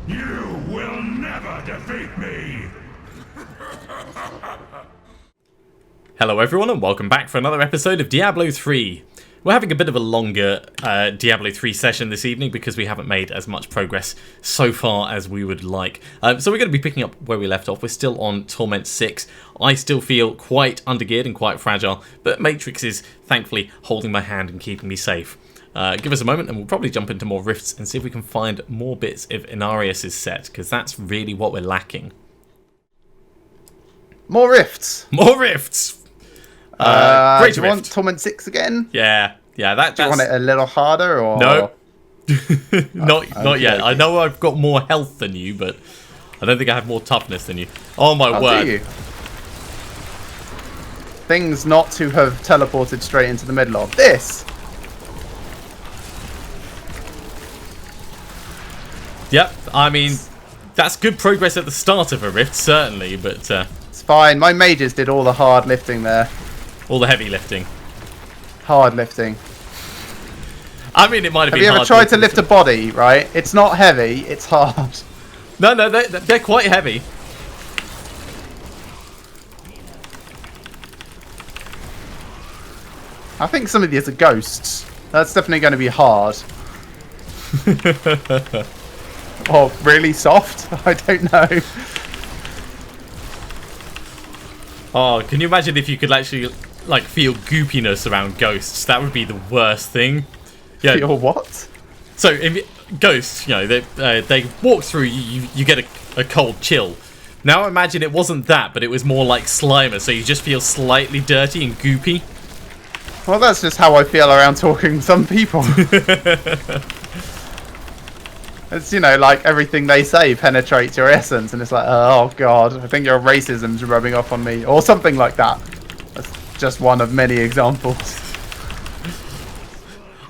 You will never defeat me! Hello everyone and welcome back for another episode of Diablo 3. We're having a bit of a longer Diablo 3 session this evening because we haven't made as much progress so far as we would like. So we're going to be picking up where we left off. We're still on Torment 6. I still feel quite undergeared and quite fragile, but Matrix is thankfully holding my hand and keeping me safe. Give us a moment and we'll probably jump into more rifts and see if we can find more bits of Inarius' set, because that's really what we're lacking. More rifts! More rifts! Do you want Torment 6 again? Yeah, that's... Do you want it a little harder, or...? No. Not yet. Okay. I know I've got more health than you, but I don't think I have more toughness than you. Oh my word. Do you? Things not to have teleported straight into the middle of. This! Yep, I mean, that's good progress at the start of a rift, certainly, but... It's fine. My mages did all the hard lifting there. All the heavy lifting. Hard lifting. I mean, it might have been hard. Have you ever tried to lift a body, right? It's not heavy, it's hard. No, they're quite heavy. I think some of these are ghosts. That's definitely going to be hard. Or really soft? I don't know. Oh, can you imagine if you could actually, like, feel goopiness around ghosts? That would be the worst thing. Yeah. Feel what? So, ghosts, you know, they walk through, you get a cold chill. Now imagine it wasn't that, but it was more like Slimer, so you just feel slightly dirty and goopy. Well, that's just how I feel around talking to some people. It's, you know, like everything they say penetrates your essence, and it's like, oh god, I think your racism's rubbing off on me, or something like that. That's just one of many examples.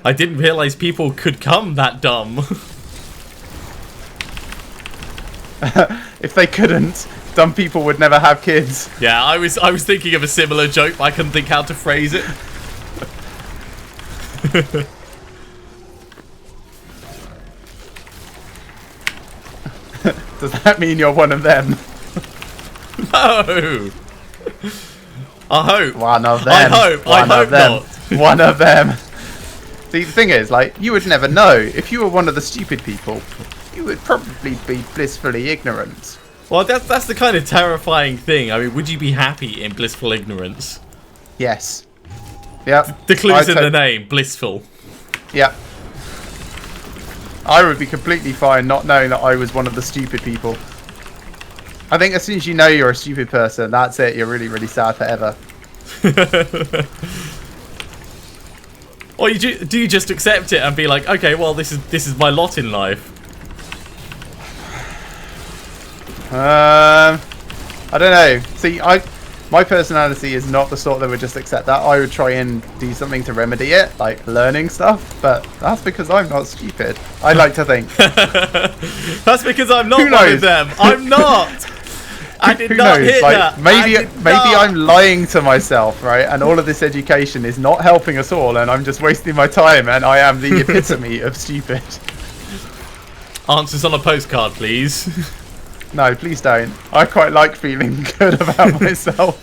I didn't realise people could come that dumb. If they couldn't, dumb people would never have kids. Yeah, I was thinking of a similar joke, but I couldn't think how to phrase it. Does that mean you're one of them? No. I hope. One of them. I hope not. One of them. See, the thing is, like, you would never know. If you were one of the stupid people, you would probably be blissfully ignorant. Well, that's the kind of terrifying thing. I mean, would you be happy in blissful ignorance? Yes. Yep. The clue's in the name, blissful. Yep. I would be completely fine not knowing that I was one of the stupid people. I think as soon as you know you're a stupid person, that's it. You're really, really sad forever. Or do you just accept it and be like, okay, well, this is my lot in life? I don't know. See, my personality is not the sort that would just accept that. I would try and do something to remedy it, like learning stuff, but that's because I'm not stupid. I like to think. That's because I'm not one of them. I'm not. I did not hit that. Maybe I'm lying to myself, right? And all of this education is not helping us all, and I'm just wasting my time, and I am the epitome of stupid. Answers on a postcard, please. No, please don't. I quite like feeling good about myself.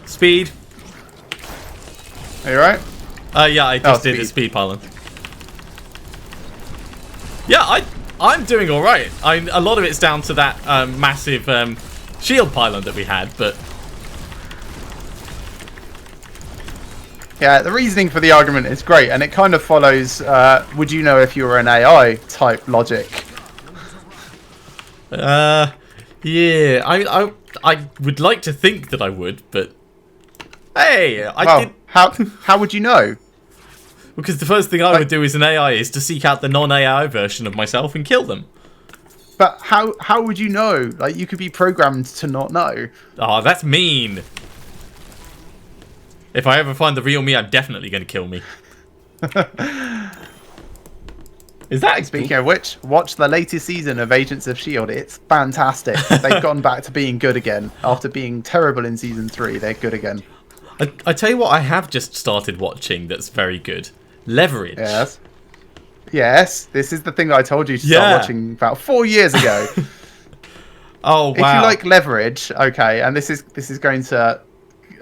Speed. Are you right? Yeah, I just did a speed pylon. Yeah, I'm doing all right. A lot of it's down to that massive shield pylon that we had, but yeah, the reasoning for the argument is great, and it kind of follows would you know if you were an AI type logic. Yeah, I would like to think that I would, but hey, how would you know? Because the first thing I would do as an AI is to seek out the non-AI version of myself and kill them. But how would you know? Like, you could be programmed to not know. Oh, that's mean. If I ever find the real me, I'm definitely going to kill me. Is that Speaking of which, watch the latest season of Agents of S.H.I.E.L.D. It's fantastic. They've gone back to being good again. After being terrible in season 3, they're good again. I tell you what I have just started watching that's very good. Leverage. Yes. Yes, this is the thing that I told you to Yeah. start watching about 4 years ago. Oh, wow. If you like Leverage, okay, and this is going to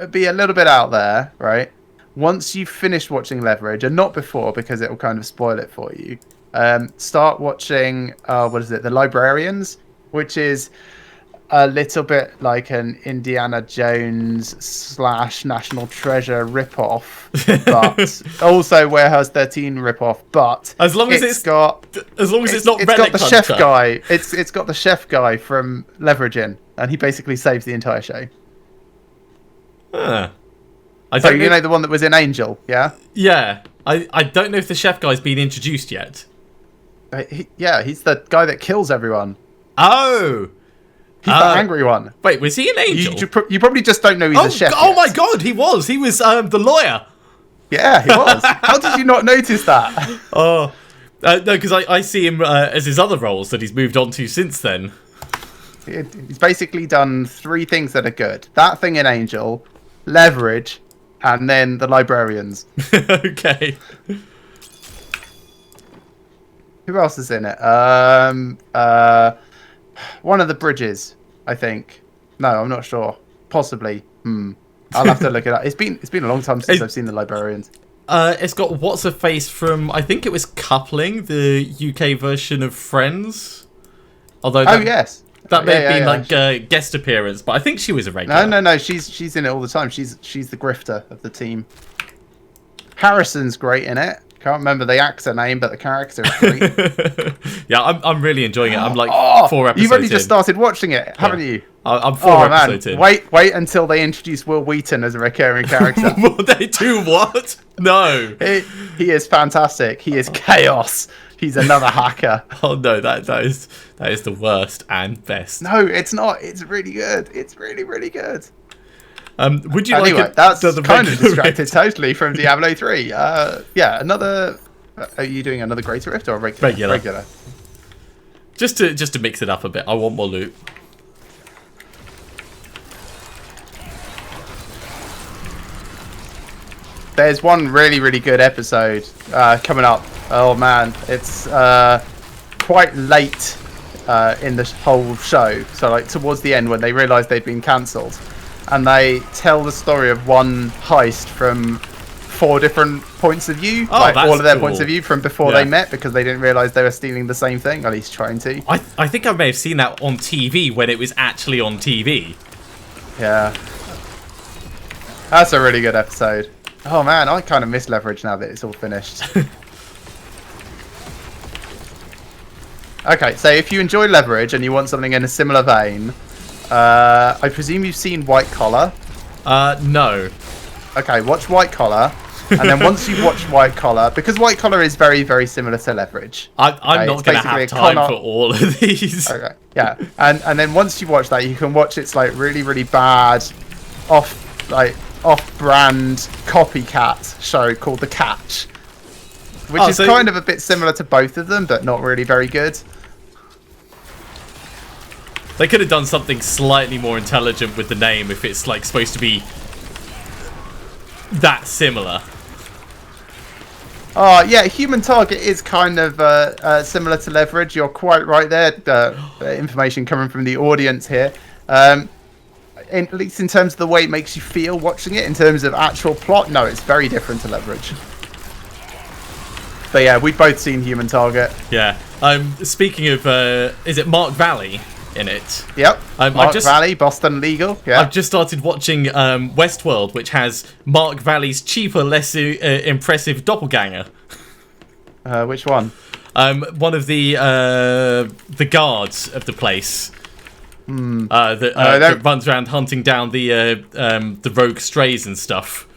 be a little bit out there, right? Once you've finished watching Leverage, and not before because it will kind of spoil it for you, start watching, The Librarians, which is a little bit like an Indiana Jones / National Treasure ripoff, but also Warehouse 13 ripoff. But as long as it's not it's Relic got the chef Hunter. guy. It's got the chef guy from Leverage in, and he basically saves the entire show. Huh. So you know the one that was in Angel, yeah? Yeah. I don't know if the chef guy's been introduced yet. He's the guy that kills everyone. Oh. He's the angry one. Wait, was he an angel? You probably just don't know he's a chef. Oh yet. my god, he was. He was the lawyer. Yeah, he was. How did you not notice that? Oh. No, because I see him as his other roles that he's moved on to since then. He's basically done 3 things that are good. That thing in Angel, Leverage, and then The Librarians. Okay. Who else is in it? One of the bridges, I think. No, I'm not sure. Possibly. I'll have to look it up. It's been a long time since I've seen The Librarians. It's got what's her face from, I think it was Coupling, the UK version of Friends. Although yes. That may have been a guest appearance, but I think she was a regular. No. She's in it all the time. She's the grifter of the team. Harrison's great in it. Can't remember the actor name, but the character is great. Yeah, I'm really enjoying it. I'm like 4 episodes You've only in. just started watching it, haven't you? I'm 4 episodes in. Wait until they introduce Will Wheaton as a recurring character. Will they do what? No. He is fantastic. He is chaos. He's another hacker. Oh no, that is the worst and best. No, it's not. It's really good. It's really, really good. Would you anyway, like that's the kind of regular distracted rift? totally from Diablo 3. Another. Are you doing another Greater Rift or a regular? Just to mix it up a bit. I want more loot. There's one really, really good episode coming up. Oh man, it's quite late in the whole show. So like towards the end when they realise they've been cancelled, and they tell the story of one heist from 4 different points of view, like all of their points of view from before they met, because they didn't realise they were stealing the same thing, at least trying to. I think I may have seen that on TV when it was actually on TV. Yeah, that's a really good episode. Oh man, I kind of miss Leverage now that it's all finished. Okay, so if you enjoy Leverage and you want something in a similar vein, I presume you've seen White Collar. No. Okay, watch White Collar, and then once you've watched White Collar, because White Collar is very, very similar to Leverage. I'm not going to have time for all of these. Okay, yeah, and then once you watch that, you can watch its like really, really bad, off-brand copycat show called The Catch, which is kind of a bit similar to both of them, but not really very good. They could have done something slightly more intelligent with the name if it's like supposed to be that similar. Yeah, Human Target is kind of similar to Leverage. You're quite right there. Information coming from the audience here. At least in terms of the way it makes you feel watching it, in terms of actual plot, no, it's very different to Leverage. But yeah, we've both seen Human Target. Yeah. Speaking of, is it Mark Valley in it? Yep. Mark Valley, Boston Legal. Yeah. I've just started watching Westworld, which has Mark Valley's cheaper, less impressive doppelganger. Which one? One of the guards of the place. That runs around hunting down the rogue strays and stuff.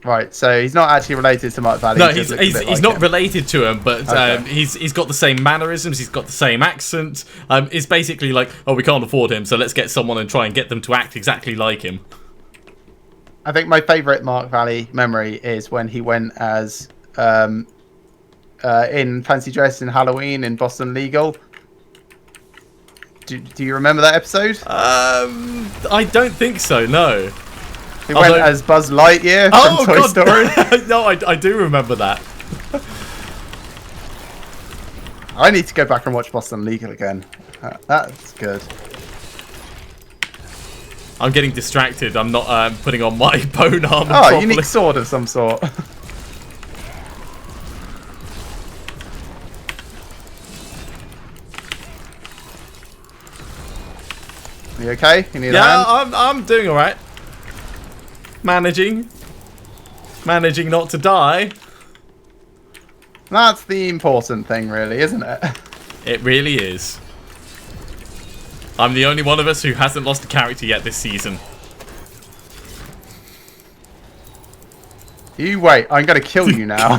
Right, so he's not actually related to Mark Valley. No, he's not related to him, but he's got the same mannerisms, he's got the same accent. It's basically like, oh, we can't afford him, so let's get someone and try and get them to act exactly like him. I think my favourite Mark Valley memory is when he went as in fancy dress in Halloween in Boston Legal. Do you remember that episode? I don't think so, no. He went as Buzz Lightyear from Toy Story. No, I do remember that. I need to go back and watch Boston Legal again. That's good. I'm getting distracted. I'm not putting on my bone armor Oh, properly. unique sword of some sort. You okay? You need a hand? I'm doing all right. Managing not to die. That's the important thing, really, isn't it? It really is. I'm the only one of us who hasn't lost a character yet this season. You wait, I'm going to kill you now.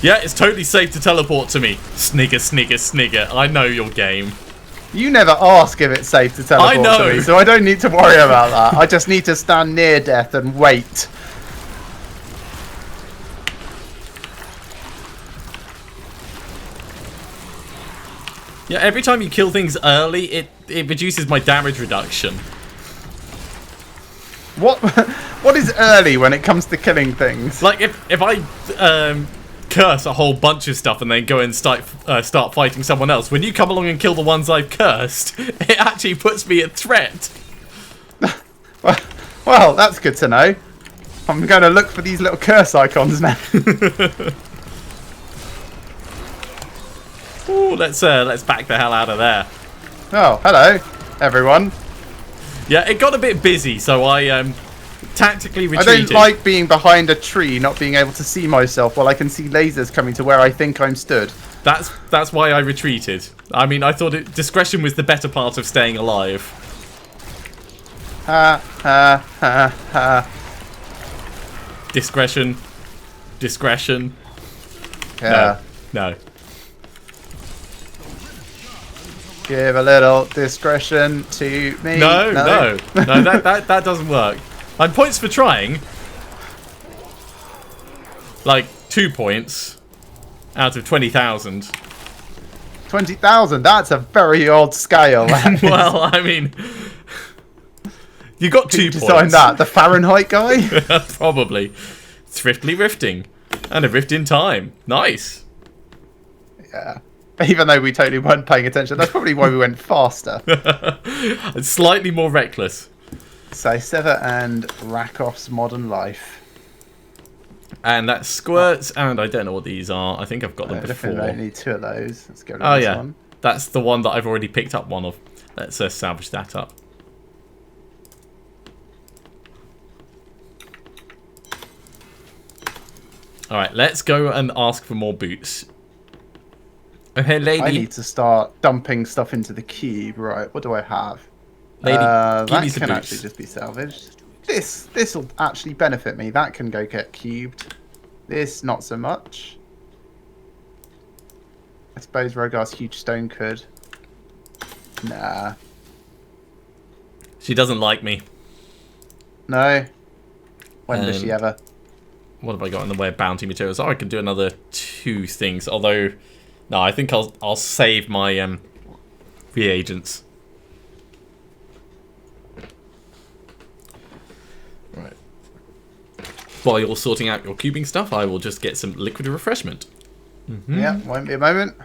Yeah, it's totally safe to teleport to me. Snigger, snigger, snigger. I know your game. You never ask if it's safe to teleport I know. to me, so I don't need to worry about that. I just need to stand near death and wait. Yeah, every time you kill things early, it reduces my damage reduction. What is early when it comes to killing things? Like, if I curse a whole bunch of stuff and then go and start fighting someone else, when you come along and kill the ones I've cursed, it actually puts me at threat. Well, that's good to know. I'm going to look for these little curse icons now. Ooh, let's back the hell out of there. Oh, hello, everyone. Yeah, it got a bit busy, so I tactically retreated. I don't like being behind a tree, not being able to see myself while I can see lasers coming to where I think I'm stood. That's why I retreated. I mean, I thought discretion was the better part of staying alive. Ha ha ha ha. Discretion. Yeah. No. Give a little discretion to me. No, that doesn't work. I'm points for trying. Like 2 points out of 20,000. 20,000. That's a very odd scale. Well, I mean, you got 2 points. Design that. The Fahrenheit guy. Probably. Thriftily rifting and a rift in time. Nice. Yeah. Even though we totally weren't paying attention, that's probably why we went faster. Slightly more reckless. So Sever and Rakoff's Modern Life. And that squirts, and I don't know what these are. I think I've got them before. Definitely don't need 2 of those. Let's go to Oh this yeah, one. that's the one that I've already picked up one of. Let's salvage that up. All right, let's go and ask for more boots. Oh, hey, lady. I need to start dumping stuff into the cube. Right, what do I have? Lady, that give me some can boots. actually just be salvaged. This will actually benefit me. That can go get cubed. This, not so much. I suppose Rogar's huge stone could. Nah. She doesn't like me. No. When does she ever? What have I got in the way of bounty materials? Oh, I can do another 2 things. Although, no, I think I'll save my reagents. Right. While you're sorting out your cubing stuff, I will just get some liquid refreshment. Mm-hmm. Yeah, won't be a moment.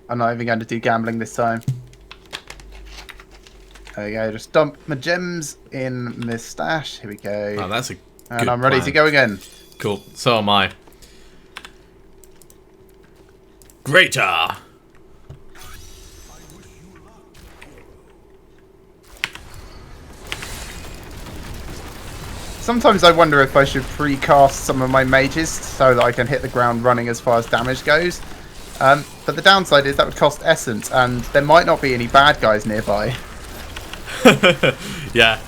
I'm not even going to do gambling this time. There we go. Just dump my gems in this stash. Here we go. Oh, that's a and good I'm ready plan. to go again. Cool. So am I. Greater. Sometimes I wonder if I should precast some of my mages so that I can hit the ground running as far as damage goes. But the downside is that would cost essence, and there might not be any bad guys nearby. Yeah.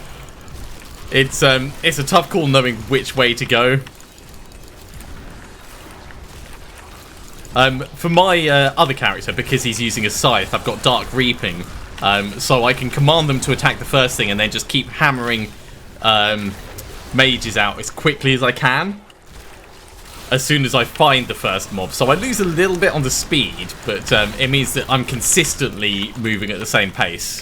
It's a tough call knowing which way to go. For my other character, because he's using a scythe, I've got Dark Reaping, so I can command them to attack the first thing and then just keep hammering mages out as quickly as I can as soon as I find the first mob. So I lose a little bit on the speed, but it means that I'm consistently moving at the same pace.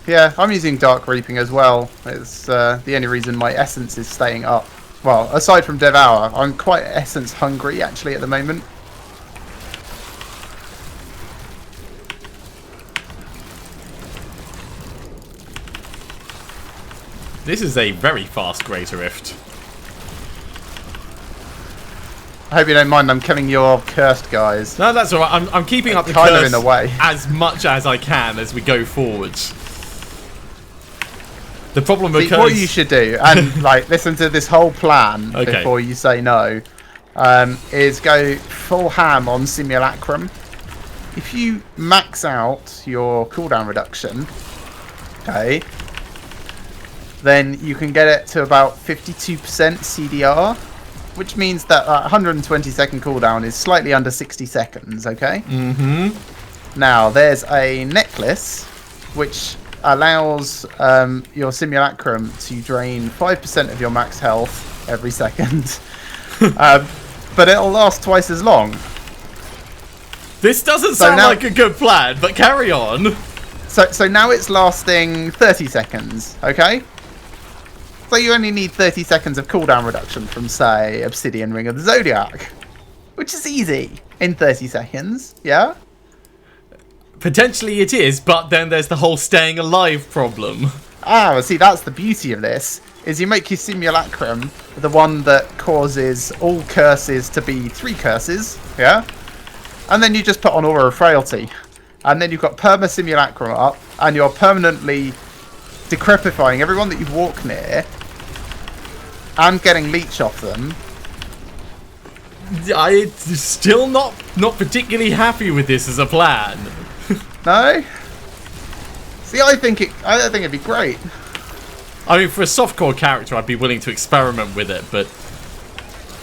Yeah, I'm using Dark Reaping as well. It's the only reason my essence is staying up well, aside from Devour, I'm quite essence hungry actually at the moment. This is a very fast Greater Rift. I hope you don't mind. I'm killing your cursed guys. No, that's all right. I'm keeping up the kind of curse in a way as much as I can as we go forwards. The problem because what you should do, and like listen to this whole plan before you say no, is go full ham on Simulacrum. If you max out your cooldown reduction, okay, then you can get it to about 52% CDR, which means that 120 second cooldown is slightly under 60 seconds, okay? Mm-hmm. Now, there's a necklace which allows your Simulacrum to drain 5% of your max health every second. But it'll last twice as long. This doesn't sound like a good plan, but carry on. So now it's lasting 30 seconds, okay? So you only need 30 seconds of cooldown reduction from, say, Obsidian Ring of the Zodiac. Which is easy in 30 seconds, yeah? Potentially it is, but then there's the whole staying alive problem. Ah, well, see, that's the beauty of this, is you make your Simulacrum the one that causes all curses to be 3 curses, yeah? And then you just put on Aura of Frailty. And then you've got Perma Simulacrum up, and you're permanently decrepifying everyone that you walk near, and getting leech off them. I'm still not particularly happy with this as a plan. No? See, I think it'd be great. I mean, for a softcore character, I'd be willing to experiment with it, but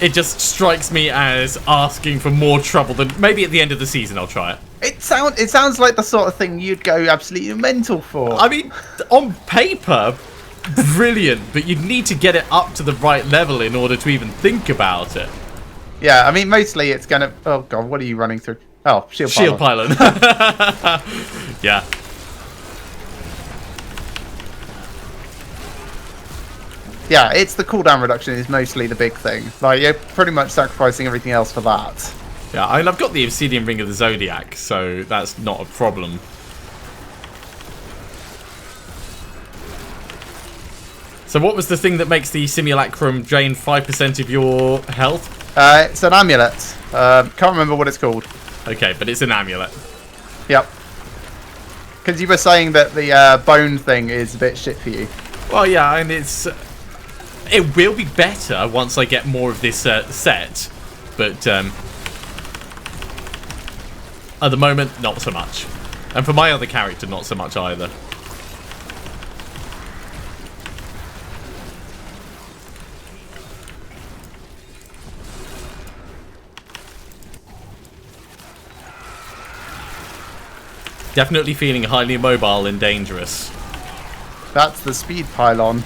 it just strikes me as asking for more trouble than maybe at the end of the season I'll try it. It sounds like the sort of thing you'd go absolutely mental for. I mean, on paper, brilliant, but you'd need to get it up to the right level in order to even think about it. Yeah, I mean, mostly it's gonna... Oh, God, what are you running through? Oh, Shield Pylon. Yeah. Yeah, it's the cooldown reduction is mostly the big thing. Like, you're pretty much sacrificing everything else for that. Yeah, I mean, I've got the Obsidian Ring of the Zodiac, so that's not a problem. So what was the thing that makes the Simulacrum drain 5% of your health? It's an amulet. Can't remember what it's called. Okay, but it's an amulet. Yep. Because you were saying that the bone thing is a bit shit for you. Well, yeah, and it will be better once I get more of this set, but at the moment, not so much. And for my other character, not so much either. Definitely feeling highly mobile and dangerous. That's the speed pylon.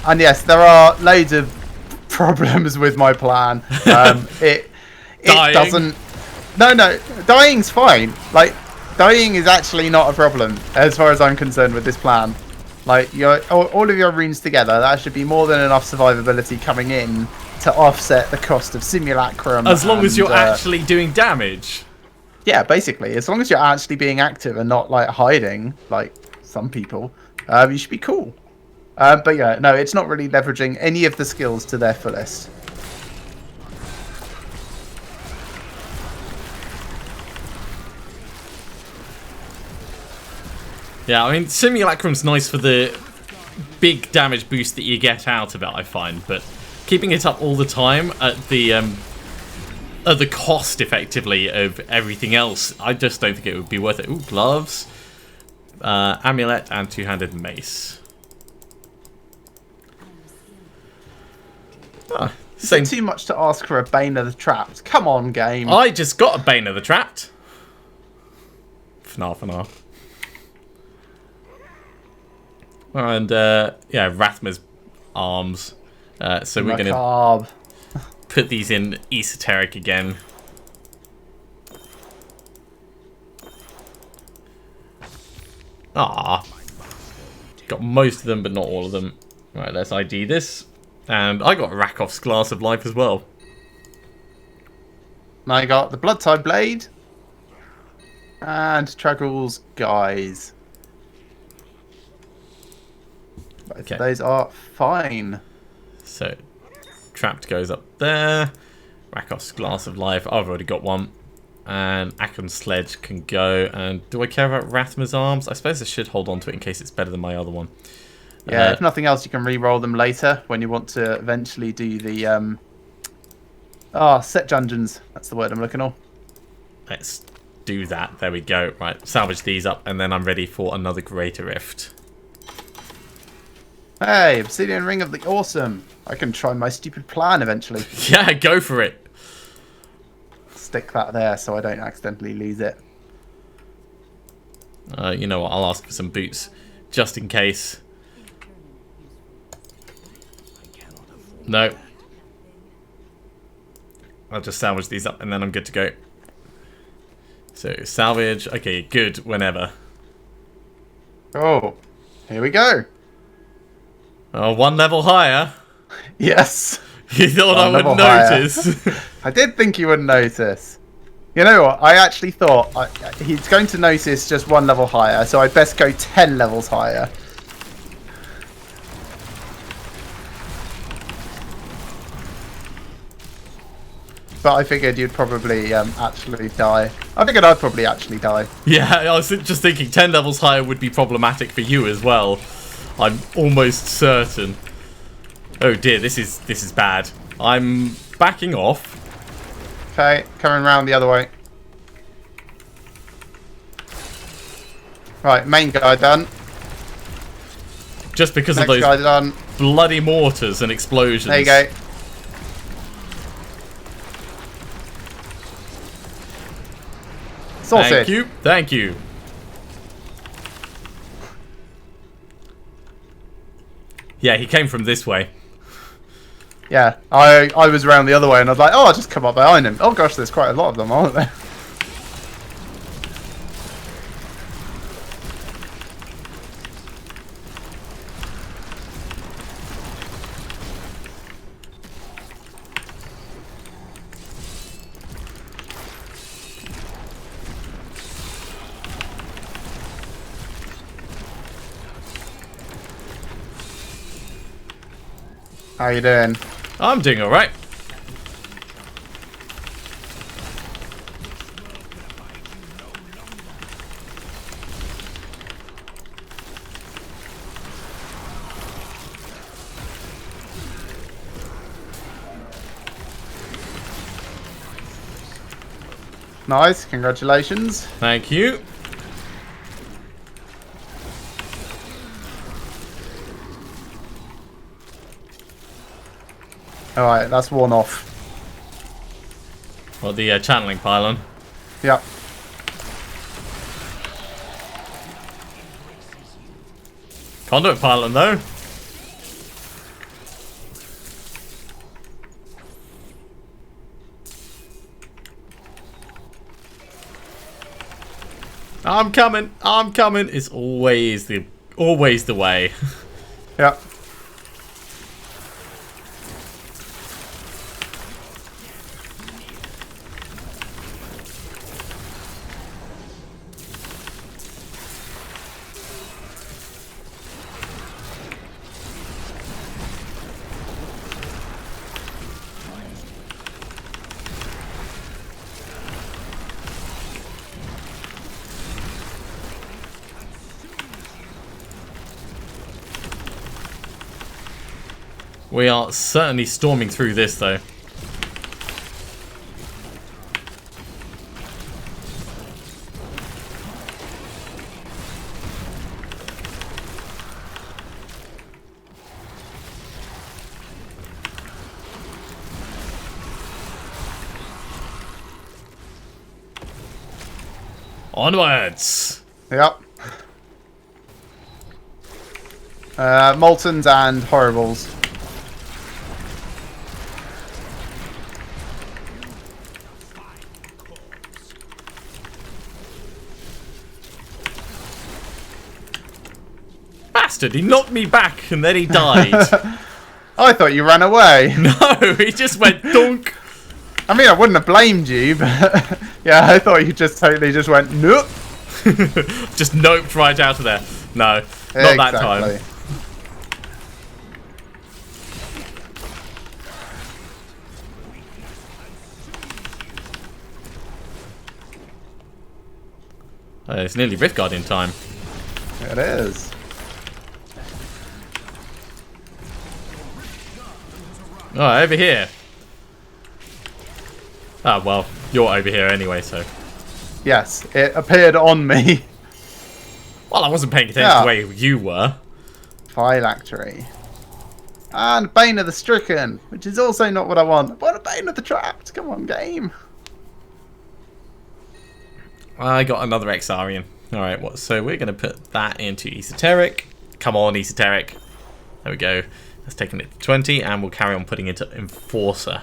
And yes, there are loads of problems with my plan. It doesn't... No, dying's fine. Like, dying is actually not a problem as far as I'm concerned with this plan. Like, all of your runes together, that should be more than enough survivability coming in to offset the cost of Simulacrum. As long as you're actually doing damage. Yeah, basically. As long as you're actually being active and not, like, hiding, like some people, you should be cool. But yeah, no, it's not really leveraging any of the skills to their fullest. Yeah, I mean, Simulacrum's nice for the big damage boost that you get out of it, I find, but keeping it up all the time at the cost, effectively, of everything else, I just don't think it would be worth it. Ooh, gloves, amulet, and two-handed mace. Ah, Is it too much to ask for a Bane of the Trapped? Come on, game. I just got a Bane of the Trapped. FNAF. And, yeah, Rathma's arms. So we're going to put these in esoteric again. Ah, got most of them, but not all of them. Right, let's ID this. And I got Rakov's Glass of Life as well. And I got the Blood-Tide Blade. And Traggle's Guys. Okay. Those are fine. So, Trapped goes up there. Rakov's Glass of Life, I've already got one. And Akon's Sledge can go. And do I care about Rathma's Arms? I suppose I should hold on to it in case it's better than my other one. Yeah, if nothing else, you can re-roll them later when you want to eventually do the... set dungeons. That's the word I'm looking for. Let's do that. There we go. Right, salvage these up, and then I'm ready for another Greater Rift. Hey, Obsidian Ring of the Awesome. I can try my stupid plan eventually. Yeah, go for it. Stick that there so I don't accidentally lose it. You know what? I'll ask for some boots just in case. No. I'll just salvage these up and then I'm good to go. So, salvage. Okay, good. Whenever. Oh, here we go. Oh, one level higher. Yes. You thought I would notice. I did think you would notice. You know what? I actually thought he's going to notice just one level higher, so I'd best go 10 levels higher. But I figured you'd probably actually die. I figured I'd probably actually die. Yeah, I was just thinking 10 levels higher would be problematic for you as well. I'm almost certain. Oh dear, this is bad. I'm backing off. Okay, coming round the other way. Right, main guy done. Just because Next of guy those done. bloody mortars and explosions. There you go. Sorted. Thank you. Thank you. Yeah, he came from this way. Yeah, I was around the other way and I was like, oh, I'll just come up behind him. Oh gosh, there's quite a lot of them, aren't there? How you doing? I'm doing alright. Nice, congratulations. Thank you. Alright, that's one off. Well, the channeling pylon. Yep. Conduit pylon, though. I'm coming. I'm coming. It's always the way. Yep. We are certainly storming through this, though. Onwards! Yep. Moltons and Horribles. bastard. He knocked me back and then he died. I thought you ran away. No, he just went dunk. I mean, I wouldn't have blamed you, but yeah, I thought you just totally just went nope. Just noped right out of there. No, not that time. It's nearly Rift Guardian time. It is. Oh, over here. Oh, well, you're over here anyway, so... Yes, it appeared on me. Well, I wasn't paying attention to where you were. Phylactery. And Bane of the Stricken, which is also not what I want. What a Bane of the Trapped. Come on, game. I got another Exarian. Alright, so we're going to put that into Esoteric. Come on, Esoteric. There we go. That's taking it to 20, and we'll carry on putting it to Enforcer.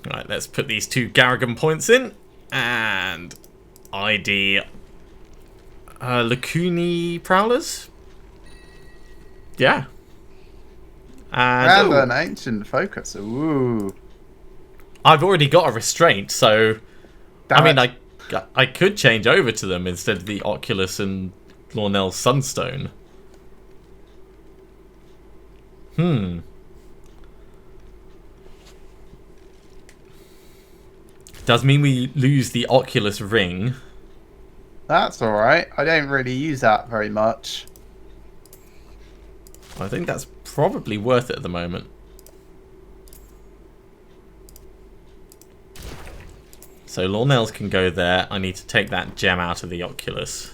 Alright, let's put these 2 Garrigan points in. And ID Lacuni Prowlers. Yeah. And an Ancient Focus. Ooh. I've already got a Restraint, so... Damn I mean, it. I could change over to them instead of the Oculus and Lornell's Sunstone. Does mean we lose the Oculus ring. That's alright. I don't really use that very much. I think that's probably worth it at the moment. So Lornell's can go there. I need to take that gem out of the Oculus.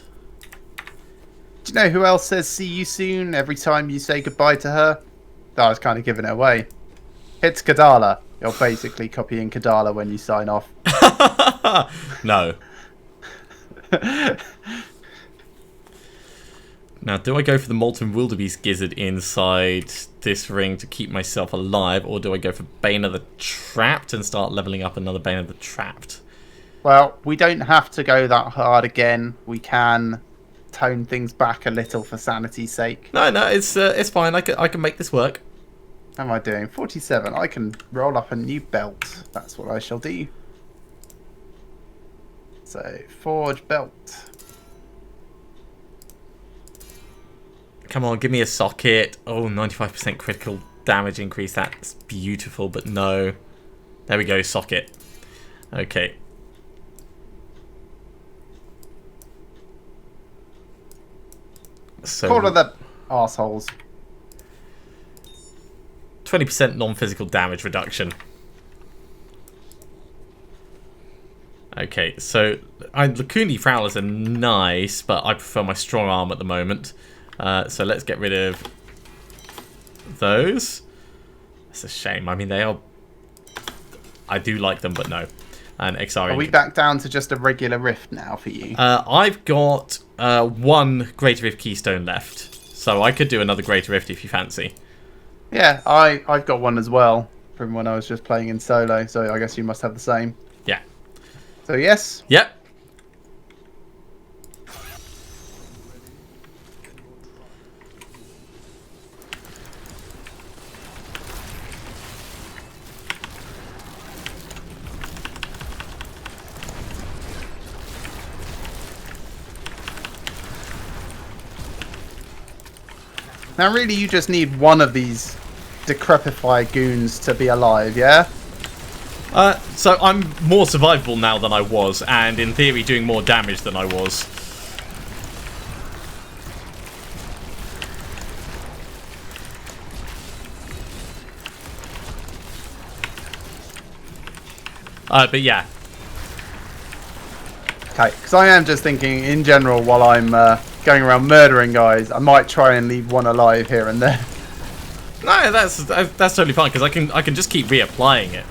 Do you know who else says see you soon every time you say goodbye to her? I was kind of giving it away. It's Kadala. You're basically copying Kadala when you sign off. No. Now, do I go for the Molten Wildebeest Gizzard inside this ring to keep myself alive, or do I go for Bane of the Trapped and start leveling up another Bane of the Trapped? Well, we don't have to go that hard again. We can tone things back a little for sanity's sake. No, it's fine. I can make this work. How am I doing? 47. I can roll up a new belt. That's what I shall do. So, forge belt. Come on, give me a socket. Oh, 95% critical damage increase. That's beautiful, but no. There we go, socket. Okay. So, Call of the arseholes. 20% non-physical damage reduction. Okay, so Lacuni Prowlers are nice, but I prefer my strong arm at the moment. So let's get rid of those. That's a shame. I mean, they are... I do like them, but no. And Exarian. Are we back down to just a regular rift now for you? I've got 1 Greater Rift Keystone left. So I could do another Greater Rift if you fancy. Yeah, I've got one as well from when I was just playing in solo. So I guess you must have the same. Yeah. So yes? Yep. Now really you just need one of these decrepify goons to be alive, yeah? So I'm more survivable now than I was, and in theory doing more damage than I was. But yeah. Okay, because I am just thinking in general while I'm going around murdering guys, I might try and leave one alive here and there. No, that's totally fine, because I can just keep reapplying it.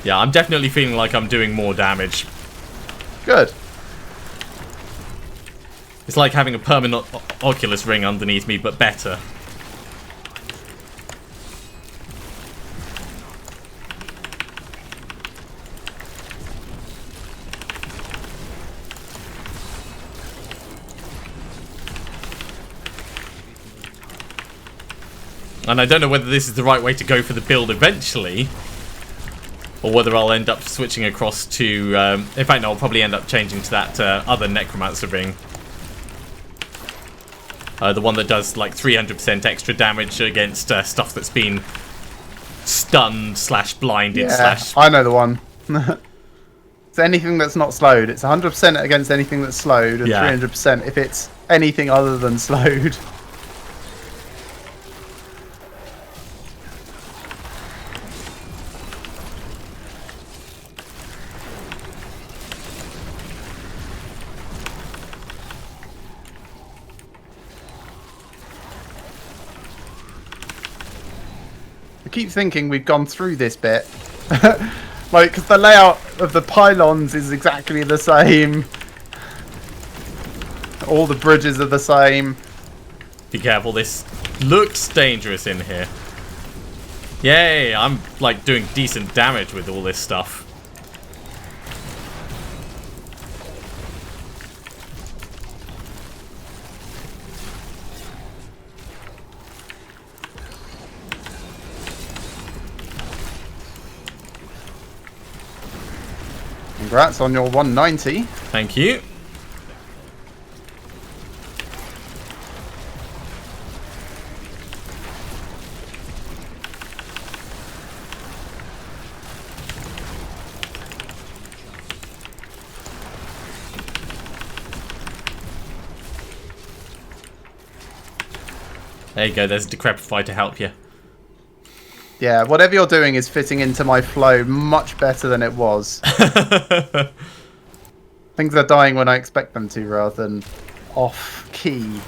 Yeah, I'm definitely feeling like I'm doing more damage. Good. It's like having a permanent Oculus ring underneath me, but better. And I don't know whether this is the right way to go for the build eventually, or whether I'll end up switching across to... in fact, no, I'll probably end up changing to that other Necromancer ring. The one that does like 300% extra damage against stuff that's been stunned / blinded / I know the one. It's anything that's not slowed. It's 100% against anything that's slowed, and 300% if it's anything other than slowed. I keep thinking we've gone through this bit. Like, because the layout of the pylons is exactly the same. All the bridges are the same. Be careful, this looks dangerous in here. Yay, I'm like doing decent damage with all this stuff. Congrats on your 190. Thank you. There you go, there's Decrepify to help you. Yeah, whatever you're doing is fitting into my flow much better than it was. Things are dying when I expect them to, rather than off key.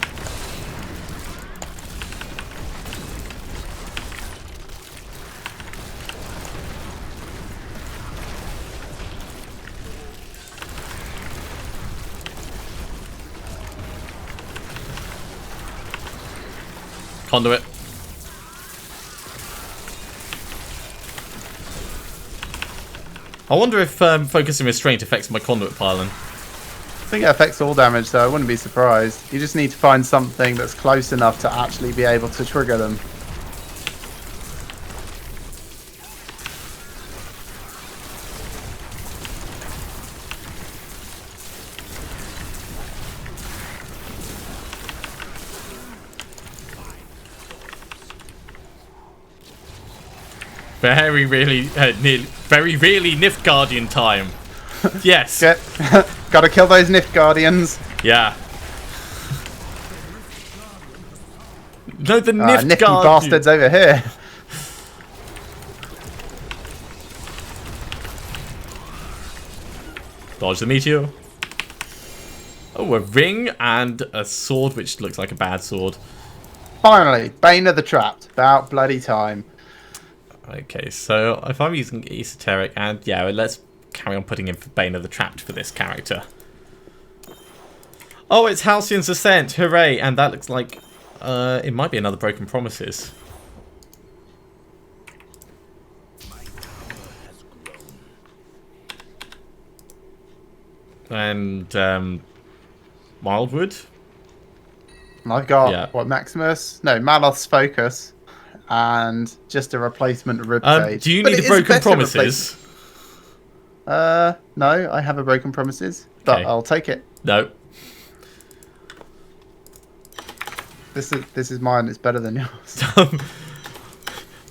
Conduit. I wonder if focusing restraint affects my conduit pylon. I think it affects all damage, so I wouldn't be surprised. You just need to find something that's close enough to actually be able to trigger them. Very really, very really Nifgardien time. Yes. Gotta kill those Nifgardians. Yeah. No, the Nifty bastards over here. Dodge the meteor. Oh, a ring and a sword, which looks like a bad sword. Finally, Bane of the Trapped. About bloody time. Okay, so if I'm using Esoteric, and yeah, let's carry on putting in for Bane of the Trapped for this character. Oh, it's Halcyon's Ascent, hooray! And that looks like it might be another Broken Promises. And Wildwood. I've got what, Maximus? No, Maloth's Focus. And just a replacement ribcage. Do you need a Broken Promises? No, I have a Broken Promises, but I'll take it. No. This is mine. It's better than yours.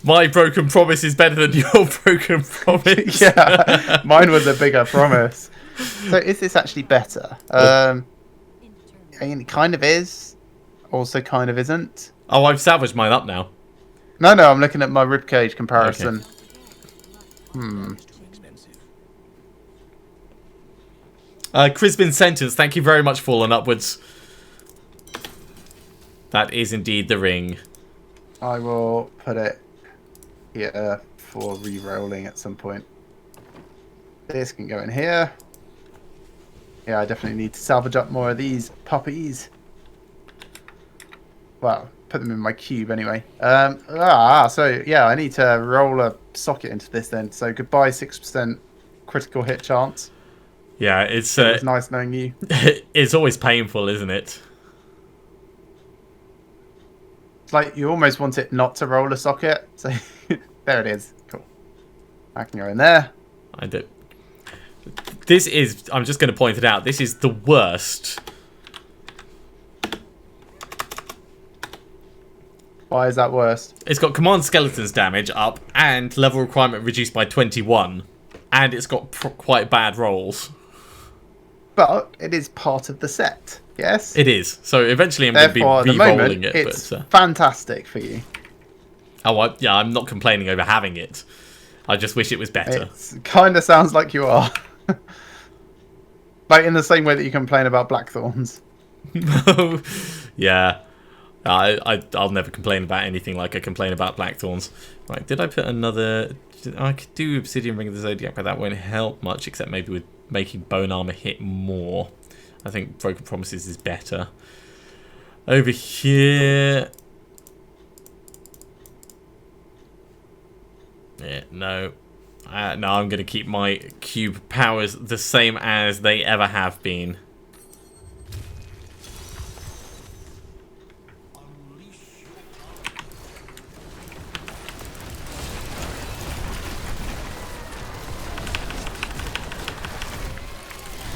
My Broken Promise is better than your Broken Promise. Yeah, mine was a bigger promise. So is this actually better? I mean, it kind of is. Also, kind of isn't. Oh, I've salvaged mine up now. No, I'm looking at my ribcage comparison. Okay. Crispin Sentence, thank you very much, Fallen Upwards. That is indeed the ring. I will put it here for re-rolling at some point. This can go in here. Yeah, I definitely need to salvage up more of these puppies. Well, put them in my cube anyway. So yeah, I need to roll a socket into this then. So goodbye 6% critical hit chance. Yeah, it's nice knowing you. It's always painful, isn't it? It's like you almost want it not to roll a socket. So there it is. Cool. I can go in there. I do. This is, I'm just going to point it out, this is the worst. Why is that worst? It's got command skeletons damage up and level requirement reduced by 21. And it's got quite bad rolls. But it is part of the set, yes? It is. So eventually I'm going to be re-rolling it. It's fantastic for you. Oh, yeah, I'm not complaining over having it. I just wish it was better. It kind of sounds like you are. Like in the same way that you complain about blackthorns. Yeah. I'll never complain about anything like I complain about blackthorns. Right, did I put another... I could do Obsidian Ring of the Zodiac, but that won't help much, except maybe with making bone armor hit more. I think Broken Promises is better. Over here... Yeah, no. No, I'm going to keep my cube powers the same as they ever have been.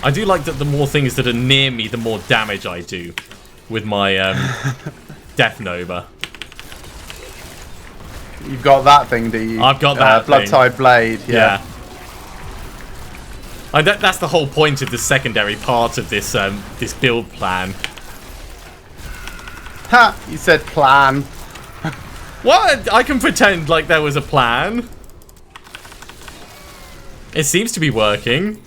I do like that the more things that are near me, the more damage I do with my Death Nova. You've got that thing, do you? I've got that Blood-Tied Blade, yeah. That's the whole point of the secondary part of this this build plan. Ha! You said plan. What? I can pretend like there was a plan. It seems to be working.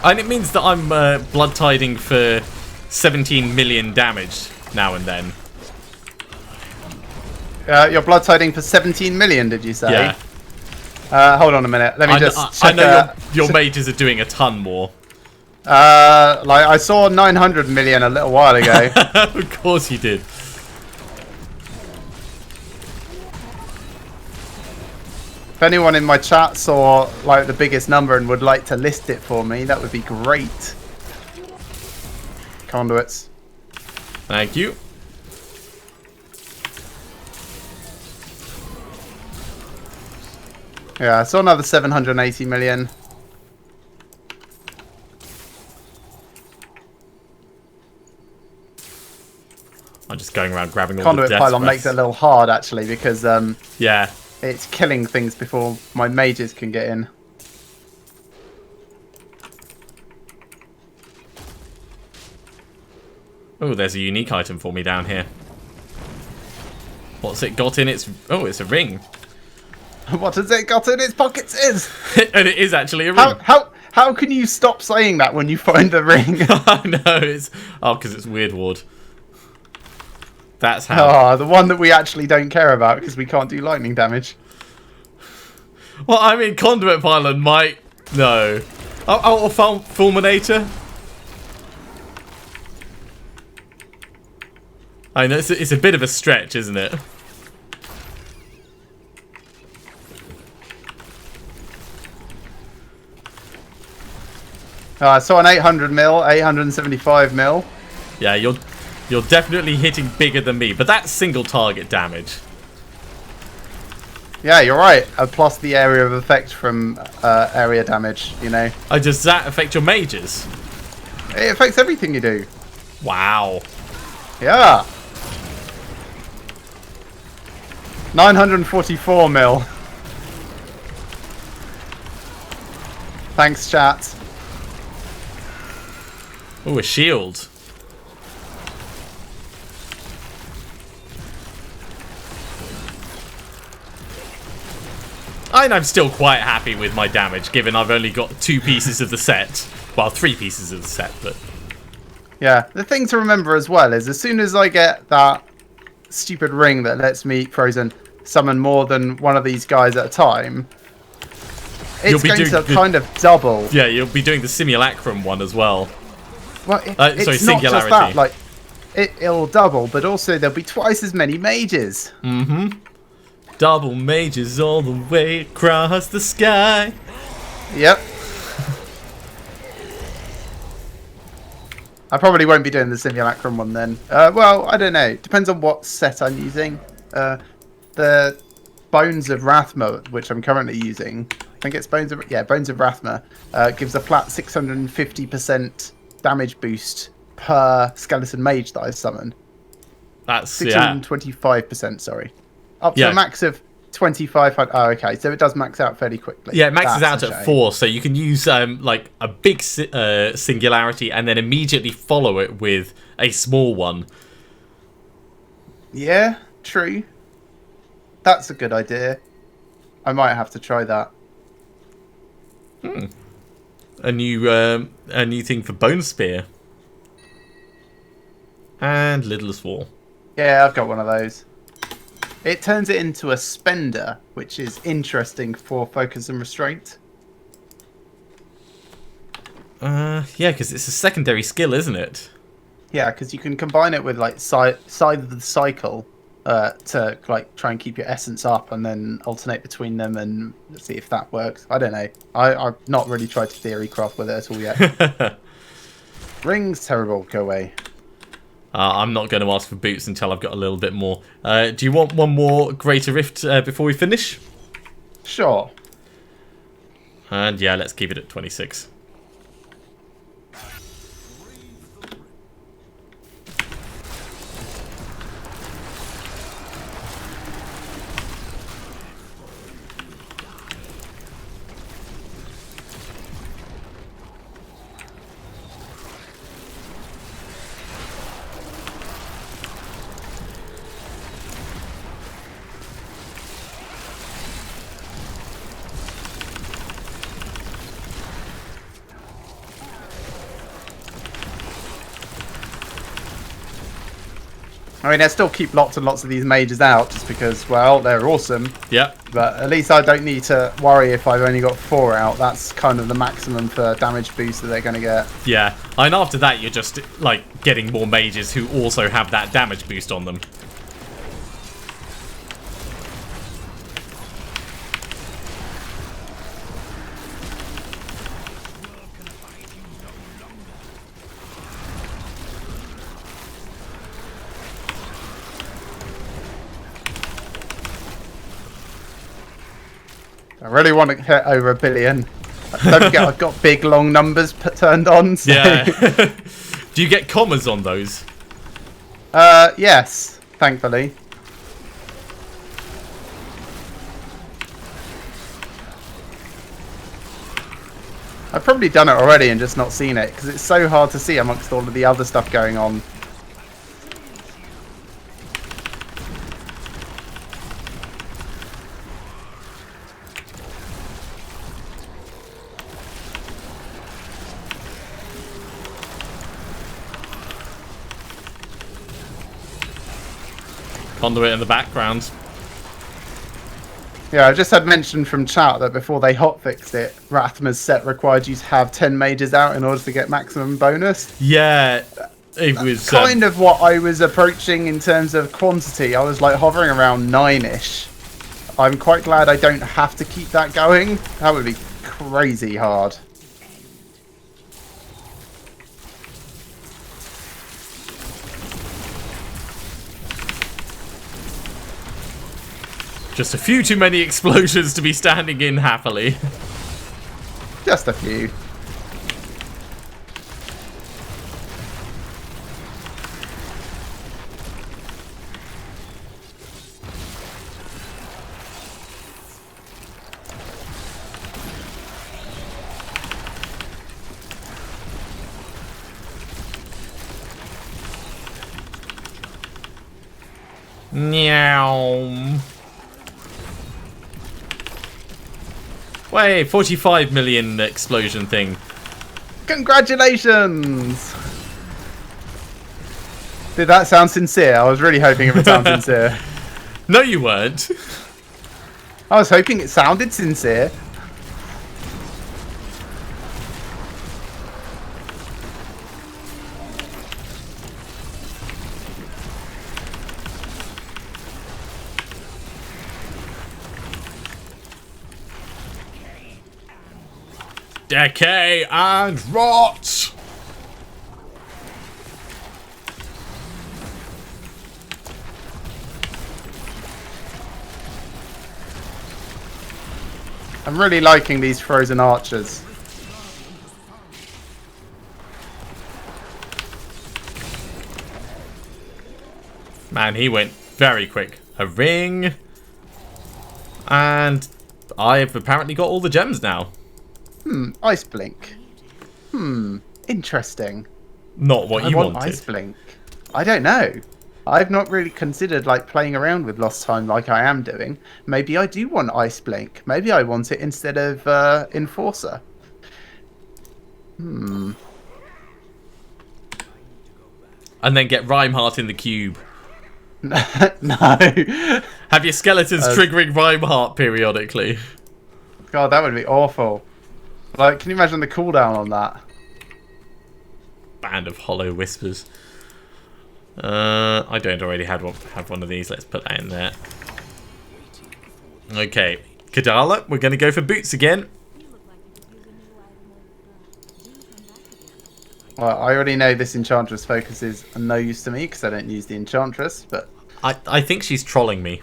And it means that I'm blood-tiding for 17 million damage now and then. You're blood-tiding for 17 million, did you say? Yeah. Hold on a minute. Let me just check. I know your mages are doing a ton more. Like I saw 900 million a little while ago. Of course you did. If anyone in my chat saw like the biggest number and would like to list it for me, that would be great. Conduits. Thank you. Yeah, I saw another 780 million. I'm just going around grabbing all Conduit the death pylon breaths. makes it a little hard actually because yeah. It's killing things before my mages can get in. Oh, there's a unique item for me down here. What's it got in its... Oh, it's a ring. What has it got in its pockets is? And it is actually a ring. How can you stop saying that when you find the ring? I know, it's... Oh, because it's Weird Ward. That's how... Oh, the one that we actually don't care about because we can't do lightning damage. Well, I mean, Conduit Pylon might... No. Oh, Fulminator? I know, it's a bit of a stretch, isn't it? I saw an 800 mil, 875 mil. Yeah, you're definitely hitting bigger than me, but that's single target damage. Yeah, you're right. Plus the area of effect from area damage, you know. Oh, does that affect your mages? It affects everything you do. Wow. Yeah. 944 mil. Thanks, chat. Oh, a shield. And I'm still quite happy with my damage, given I've only got 2 pieces of the set. Well, 3 pieces of the set, but... Yeah, the thing to remember as well is as soon as I get that stupid ring that lets me, Frozen, summon more than one of these guys at a time, it's going to kind of double. Yeah, you'll be doing the Simulacrum one as well. Well, it's not Singularity. just that. Like, it'll double, but also there'll be twice as many mages. Mm-hmm. Double mages all the way across the sky. Yep. I probably won't be doing the simulacrum one then. Well, I don't know. Depends on what set I'm using. The Bones of Rathma, which I'm currently using, I think it's Bones of Rathma, gives a flat 650% damage boost per skeleton mage that I summon. That's 625%, sorry. Up to a max of 2500. Oh, okay. So it does max out fairly quickly. Yeah, it maxes out at 4, so you can use like a big singularity and then immediately follow it with a small one. Yeah, true. That's a good idea. I might have to try that. A new thing for Bone Spear. And Lidless Wall. Yeah, I've got one of those. It turns it into a spender, which is interesting for focus and restraint. Yeah, because it's a secondary skill, isn't it? Yeah, because you can combine it with like side of the cycle to like try and keep your essence up, and then alternate between them and see if that works. I don't know. I've not really tried to theory craft with it at all yet. Rings, terrible. Go away. I'm not going to ask for boots until I've got a little bit more. Do you want one more Greater Rift before we finish? Sure. And yeah, let's keep it at 26. I mean, I still keep lots and lots of these mages out just because, well, they're awesome. Yep. But at least I don't need to worry if I've only got 4 out. That's kind of the maximum for damage boost that they're going to get. Yeah, and after that you're just like getting more mages who also have that damage boost on them. I really want to hit over 1 billion. Don't forget, I've got big long numbers turned on. So. Yeah. Do you get commas on those? Yes, thankfully. I've probably done it already and just not seen it because it's so hard to see amongst all of the other stuff going on. Conduit in the background. Yeah, I just had mentioned from chat that before they hotfixed it, Rathma's set required you to have 10 mages out in order to get maximum bonus. Yeah, it was kind of what I was approaching in terms of quantity. I was like hovering around 9-ish. I'm quite glad I don't have to keep that going. That would be crazy hard. just a few too many explosions to be standing in happily. Just a few. Meow. Wait, 45 million explosion thing. Congratulations! Did that sound sincere? I was really hoping it would sound sincere. No, you weren't. I was hoping it sounded sincere. Decay and rot. I'm really liking these frozen archers. Man, he went very quick. A ring. And I've apparently got all the gems now. Ice blink. Interesting. Not what I you want wanted. ice blink. I don't know. I've not really considered like playing around with Lost Time like I am doing. Maybe I do want ice blink. Maybe I want it instead of enforcer. And then get Rhymeheart in the cube. No. Have your skeletons triggering Rhymeheart periodically. God, that would be awful. Like, can you imagine the cooldown on that? Band of Hollow Whispers. I don't already have one of these. Let's put that in there. Okay, Kadala, we're going to go for boots again. Well, I already know this Enchantress focus is no use to me because I don't use the Enchantress, but... I think she's trolling me.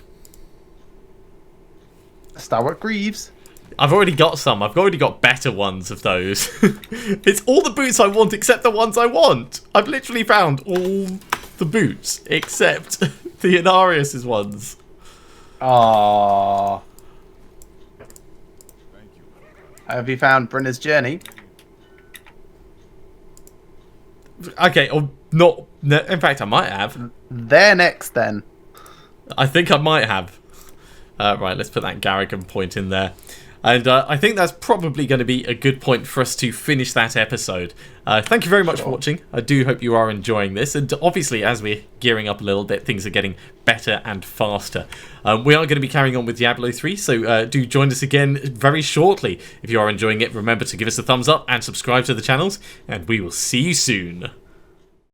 Stalwart Greaves. I've already got some. I've already got better ones of those. It's all the boots I want except the ones I want. I've literally found all the boots except the Inarius' ones. Aww. Have you found Brenna's Journey? Okay, or not. No, in fact, I might have. They're next then. I think I might have. Right, let's put that Garrigan point in there. And I think that's probably going to be a good point for us to finish that episode. Thank you very much for watching. I do hope you are enjoying this. And obviously, as we're gearing up a little bit, things are getting better and faster. We are going to be carrying on with Diablo 3, so do join us again very shortly. If you are enjoying it, remember to give us a thumbs up and subscribe to the channels. And we will see you soon.